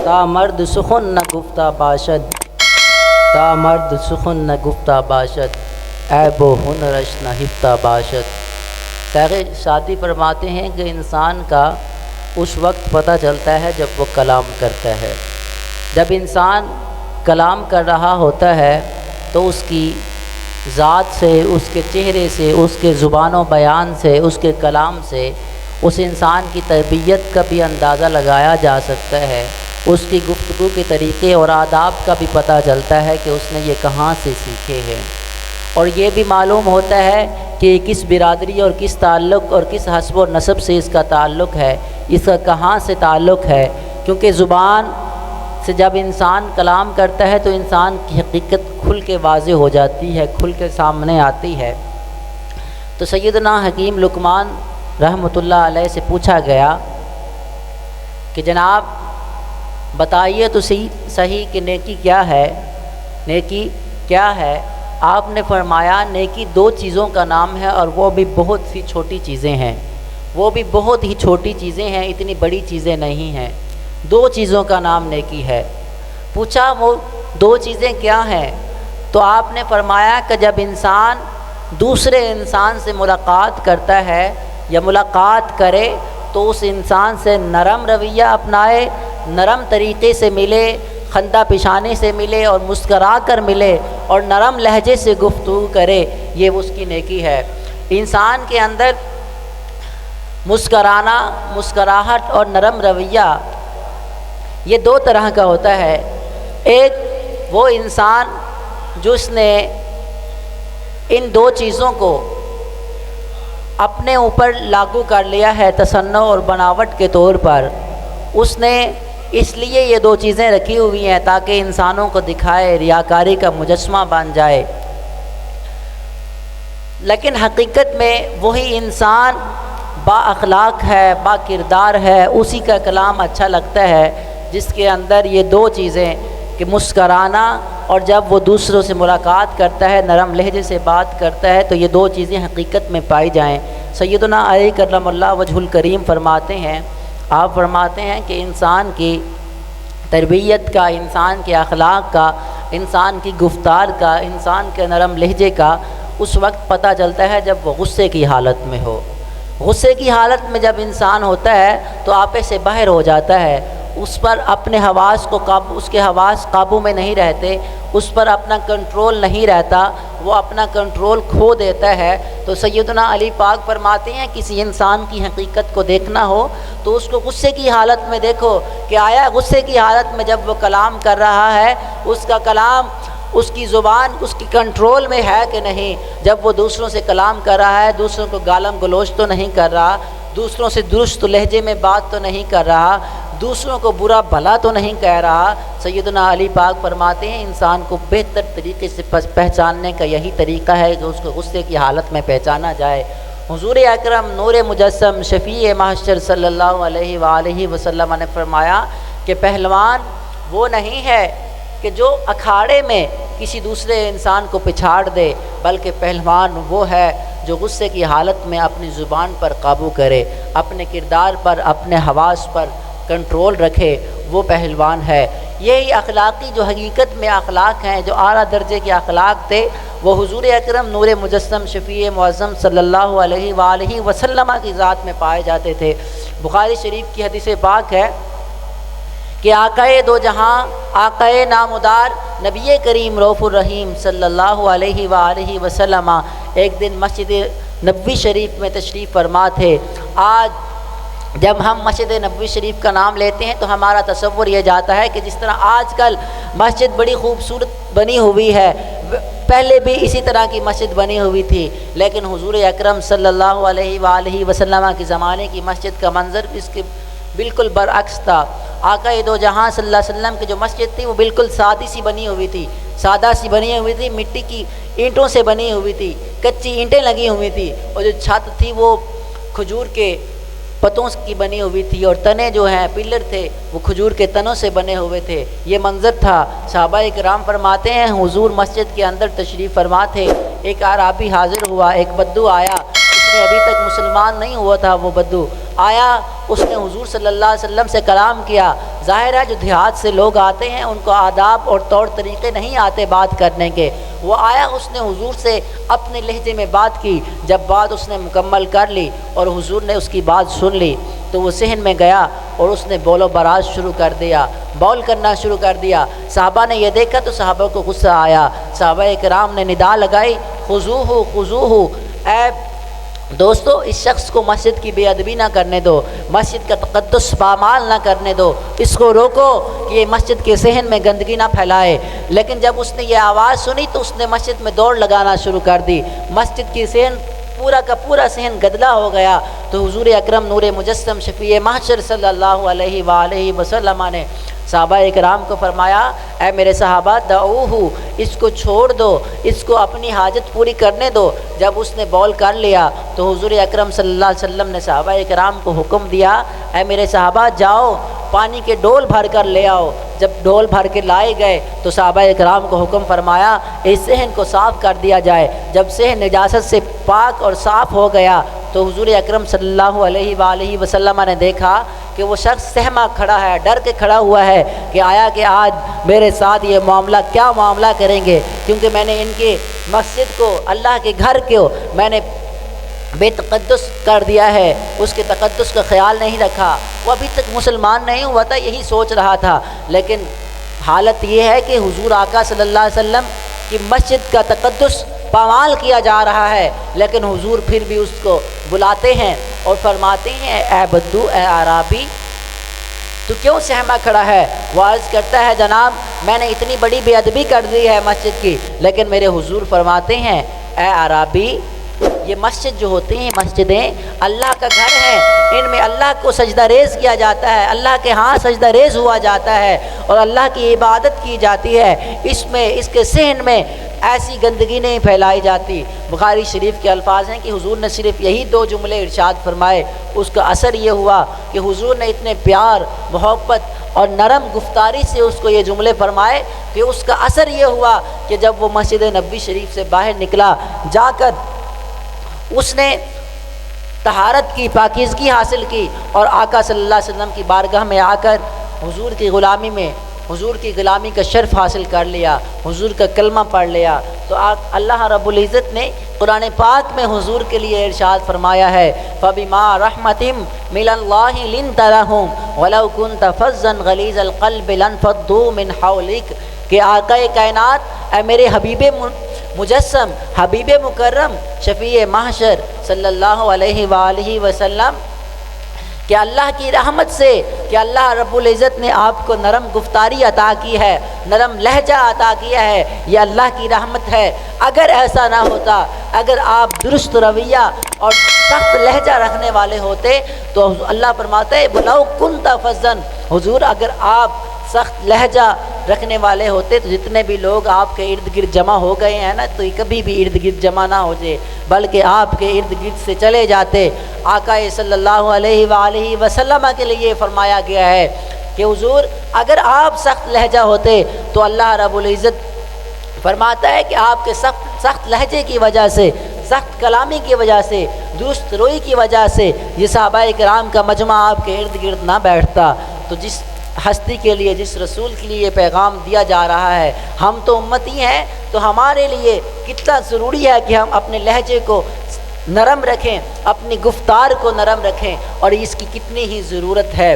تا مرد سخن نہ گفتہ باشد، تا مرد سخن نہ گفتہ باشد، عیب و ہنرش نہ ہفتہ باشد۔ تاغِ شادی فرماتے ہیں کہ انسان کا اس وقت پتہ چلتا ہے جب وہ کلام کرتا ہے۔ جب انسان کلام کر رہا ہوتا ہے تو اس کی ذات سے، اس کے چہرے سے، اس کے زبان و بیان سے، اس کے کلام سے اس انسان کی تربیت کا بھی اندازہ لگایا جا سکتا ہے، اس کی گفتگو کے طریقے اور آداب کا بھی پتہ چلتا ہے کہ اس نے یہ کہاں سے سیکھے ہیں، اور یہ بھی معلوم ہوتا ہے کہ کس برادری اور کس تعلق اور کس حسب و نسب سے اس کا تعلق ہے، اس کا کہاں سے تعلق ہے، کیونکہ زبان سے جب انسان کلام کرتا ہے تو انسان کی حقیقت کھل کے واضح ہو جاتی ہے، کھل کے سامنے آتی ہے۔ تو سیدنا حکیم لقمان رحمۃ اللہ علیہ سے پوچھا گیا کہ جناب بتائیے تو صحیح کہ نیکی کیا ہے، نیکی کیا ہے؟ آپ نے فرمایا نیکی دو چیزوں کا نام ہے اور وہ بھی بہت سی چھوٹی چیزیں ہیں، وہ بھی بہت ہی چھوٹی چیزیں ہیں، اتنی بڑی چیزیں نہیں ہیں، دو چیزوں کا نام نیکی ہے۔ پوچھا وہ دو چیزیں کیا ہیں؟ تو آپ نے فرمایا کہ جب انسان دوسرے انسان سے ملاقات کرتا ہے یا ملاقات کرے تو اس انسان سے نرم رویہ اپنائے، نرم طریقے سے ملے، خندہ پیشانی سے ملے اور مسکرا کر ملے اور نرم لہجے سے گفتگو کرے، یہ اس کی نیکی ہے۔ انسان کے اندر مسکرانا، مسکراہٹ اور نرم رویہ یہ دو طرح کا ہوتا ہے۔ ایک وہ انسان جس نے ان دو چیزوں کو اپنے اوپر لاگو کر لیا ہے تصنع اور بناوٹ کے طور پر، اس نے اس لیے یہ دو چیزیں رکھی ہوئی ہیں تاکہ انسانوں کو دکھائے، ریاکاری کا مجسمہ بن جائے، لیکن حقیقت میں وہی انسان با اخلاق ہے، با کردار ہے، اسی کا کلام اچھا لگتا ہے جس کے اندر یہ دو چیزیں کہ مسکرانا اور جب وہ دوسروں سے ملاقات کرتا ہے نرم لہجے سے بات کرتا ہے تو یہ دو چیزیں حقیقت میں پائی جائیں۔ سیدنا علی کرم اللہ وجہ الکریم فرماتے ہیں، آپ فرماتے ہیں کہ انسان کی تربیت کا، انسان کے اخلاق کا، انسان کی گفتار کا، انسان کے نرم لہجے کا اس وقت پتہ چلتا ہے جب وہ غصے کی حالت میں ہو۔ غصے کی حالت میں جب انسان ہوتا ہے تو آپے سے باہر ہو جاتا ہے، اس پر اپنے حواس کو قابو، اس کے حواس قابو میں نہیں رہتے، اس پر اپنا کنٹرول نہیں رہتا، وہ اپنا کنٹرول کھو دیتا ہے۔ تو سیدنا علی پاک فرماتے ہیں کسی انسان کی حقیقت کو دیکھنا ہو تو اس کو غصے کی حالت میں دیکھو کہ آیا غصے کی حالت میں جب وہ کلام کر رہا ہے اس کا کلام، اس کی زبان اس کی کنٹرول میں ہے کہ نہیں، جب وہ دوسروں سے کلام کر رہا ہے دوسروں کو گالم گلوچ تو نہیں کر رہا، دوسروں سے درست لہجے میں بات تو نہیں کر رہا، دوسروں کو برا بھلا تو نہیں کہہ رہا۔ سیدنا علی پاک فرماتے ہیں انسان کو بہتر طریقے سے پہچاننے کا یہی طریقہ ہے کہ اس کو غصے کی حالت میں پہچانا جائے۔ حضور اکرم نور مجسم شفیع محشر صلی اللہ علیہ وآلہ وسلم نے فرمایا کہ پہلوان وہ نہیں ہے کہ جو اکھاڑے میں کسی دوسرے انسان کو پچھاڑ دے، بلکہ پہلوان وہ ہے جو غصے کی حالت میں اپنی زبان پر قابو کرے، اپنے کردار پر، اپنے حواس پر کنٹرول رکھے، وہ پہلوان ہے۔ یہی اخلاقی جو حقیقت میں اخلاق ہیں، جو اعلیٰ درجے کے اخلاق تھے، وہ حضور اکرم نور مجسم شفیع معظم صلی اللہ علیہ وآلہ وسلم کی ذات میں پائے جاتے تھے۔ بخاری شریف کی حدیث پاک ہے کہ آقائے دو جہاں، آقائے نامدار نبی کریم رؤوف الرحیم صلی اللہ علیہ وآلہ وسلم ایک دن مسجد نبوی شریف میں تشریف فرما تھے۔ آج جب ہم مسجد نبوی شریف کا نام لیتے ہیں تو ہمارا تصور یہ جاتا ہے کہ جس طرح آج کل مسجد بڑی خوبصورت بنی ہوئی ہے، پہلے بھی اسی طرح کی مسجد بنی ہوئی تھی، لیکن حضور اکرم صلی اللہ علیہ وآلہ وسلم کے زمانے کی مسجد کا منظر اس کے بالکل برعکس تھا۔ آقا دو جہاں صلی اللہ علیہ وسلم کی جو مسجد تھی وہ بالکل سادی سی بنی ہوئی تھی، سادہ سی بنی ہوئی تھی، مٹی کی اینٹوں سے بنی ہوئی تھی، کچی اینٹیں لگی ہوئی تھی، اور جو چھت تھی وہ کھجور کے پتوں کی بنی ہوئی تھی، اور تنے جو ہیں پلر تھے وہ کھجور کے تنوں سے بنے ہوئے تھے۔ یہ منظر تھا۔ صحابہ کرام فرماتے ہیں حضور مسجد کے اندر تشریف فرما تھے، ایک اعرابی حاضر ہوا، ایک بدو آیا، اس نے ابھی تک مسلمان نہیں ہوا تھا، وہ بدو آیا اس نے حضور صلی اللہ علیہ وسلم سے کلام کیا۔ ظاہر ہے جو دیہات سے لوگ آتے ہیں ان کو آداب اور طور طریقے نہیں آتے بات کرنے کے، وہ آیا، اس نے حضور سے اپنے لہجے میں بات کی۔ جب بات اس نے مکمل کر لی اور حضور نے اس کی بات سن لی تو وہ صحن میں گیا اور اس نے بول و براز شروع کر دیا، بول کرنا شروع کر دیا۔ صحابہ نے یہ دیکھا تو صحابہ کو غصہ آیا، صحابہ کرام نے ندا لگائی، خذوہ خذوہ، اے دوستو اس شخص کو مسجد کی بے ادبی نہ کرنے دو، مسجد کا تقدس پامال نہ کرنے دو، اس کو روکو کہ یہ مسجد کے صحن میں گندگی نہ پھیلائے۔ لیکن جب اس نے یہ آواز سنی تو اس نے مسجد میں دوڑ لگانا شروع کر دی، مسجد کی صحن پورا کا پورا صحن گدلا ہو گیا۔ تو حضور اکرم نور مجسم شفیع محشر صلی اللہ علیہ وآلہ وسلم نے صحابہ اکرام کو فرمایا، اے میرے صحابہ دعوہ، اس کو چھوڑ دو، اس کو اپنی حاجت پوری کرنے دو۔ جب اس نے بول کر لیا تو حضور اکرم صلی اللہ علیہ وسلم نے صحابہ اکرام کو حکم دیا، اے میرے صحابہ جاؤ پانی کے ڈول بھر کر لے آؤ۔ جب ڈول بھر کے لائے گئے تو صحابہ اکرام کو حکم فرمایا اس صحن کو صاف کر دیا جائے۔ جب صحن نجاست سے پاک اور صاف ہو گیا تو حضور اکرم صلی اللہ علیہ وآلہ وسلم نے دیکھا کہ وہ شخص سہما کھڑا ہے، ڈر کے کھڑا ہوا ہے کہ آیا کہ آج میرے ساتھ یہ معاملہ کیا معاملہ کریں گے، کیونکہ میں نے ان کے مسجد کو، اللہ کے گھر کو میں نے بے تقدس کر دیا ہے، اس کے تقدس کا خیال نہیں رکھا۔ وہ ابھی تک مسلمان نہیں ہوا تھا، یہی سوچ رہا تھا، لیکن حالت یہ ہے کہ حضور آقا صلی اللہ علیہ وسلم کی مسجد کا تقدس پامال کیا جا رہا ہے، لیکن حضور پھر بھی اس کو بلاتے ہیں اور فرماتے ہیں، اے بدو، اے عرابی، تو کیوں سہما کھڑا ہے؟ وہ عرض کرتا ہے، جناب میں نے اتنی بڑی بے ادبی کر دی ہے مسجد کی، لیکن میرے حضور فرماتے ہیں، اے عرابی، یہ مسجد جو ہوتی ہیں مسجدیں اللہ کا گھر ہے، ان میں اللہ کو سجدہ ریز کیا جاتا ہے، اللہ کے ہاں سجدہ ریز ہوا جاتا ہے اور اللہ کی عبادت کی جاتی ہے، اس میں اس کے صحن میں ایسی گندگی نہیں پھیلائی جاتی۔ بخاری شریف کے الفاظ ہیں کہ حضور نے صرف یہی دو جملے ارشاد فرمائے، اس کا اثر یہ ہوا کہ حضور نے اتنے پیار، محبت اور نرم گفتاری سے اس کو یہ جملے فرمائے کہ اس کا اثر یہ ہوا کہ جب وہ مسجد نبوی شریف سے باہر نکلا، جا کر اس نے طہارت کی، پاکیزگی حاصل کی اور آقا صلی اللہ علیہ وسلم کی بارگاہ میں آ کر حضور کی غلامی میں، حضور کی غلامی کا شرف حاصل کر لیا، حضور کا کلمہ پڑھ لیا۔ تو اللہ رب العزت نے قرآن پاک میں حضور کے لیے ارشاد فرمایا ہے، فَبِمَا رَحْمَةٍ مِّنَ اللَّهِ لِنْتَ لَهُمْ وَلَوْ كُنْتَ فَظًّا غَلِيظَ الْقَلْبِ لَانفَضُّوا مِنْ حَوْلِكَ، کہ آقا کائنات، اے میرے حبیب مجسم، حبیب مکرم، شفیع محشر صلی اللہ علیہ وآلہ وسلم، کہ اللہ کی رحمت سے، کہ اللہ رب العزت نے آپ کو نرم گفتاری عطا کی ہے، نرم لہجہ عطا کیا ہے، یہ اللہ کی رحمت ہے۔ اگر ایسا نہ ہوتا، اگر آپ درست رویہ اور سخت لہجہ رکھنے والے ہوتے تو اللہ فرماتا ہے بلاؤ کنت فظن، حضور اگر آپ سخت لہجہ رکھنے والے ہوتے تو جتنے بھی لوگ آپ کے ارد گرد جمع ہو گئے ہیں نا، تو یہ کبھی بھی ارد گرد جمع نہ ہو جائے، بلکہ آپ کے ارد گرد سے چلے جاتے۔ آقا صلی اللہ علیہ وآلہ وسلم کے لیے فرمایا گیا ہے کہ حضور اگر آپ سخت لہجہ ہوتے تو اللہ رب العزت فرماتا ہے کہ آپ کے سخت لہجے کی وجہ سے، سخت کلامی کی وجہ سے، درست روئی کی وجہ سے یہ صحابہ کرام کا مجمع آپ کے ارد گرد نہ بیٹھتا۔ تو جس ہستی کے لیے، جس رسول کے لیے یہ پیغام دیا جا رہا ہے، ہم تو امتی ہیں، تو ہمارے لیے کتنا ضروری ہے کہ ہم اپنے لہجے کو نرم رکھیں، اپنی گفتار کو نرم رکھیں، اور اس کی کتنی ہی ضرورت ہے۔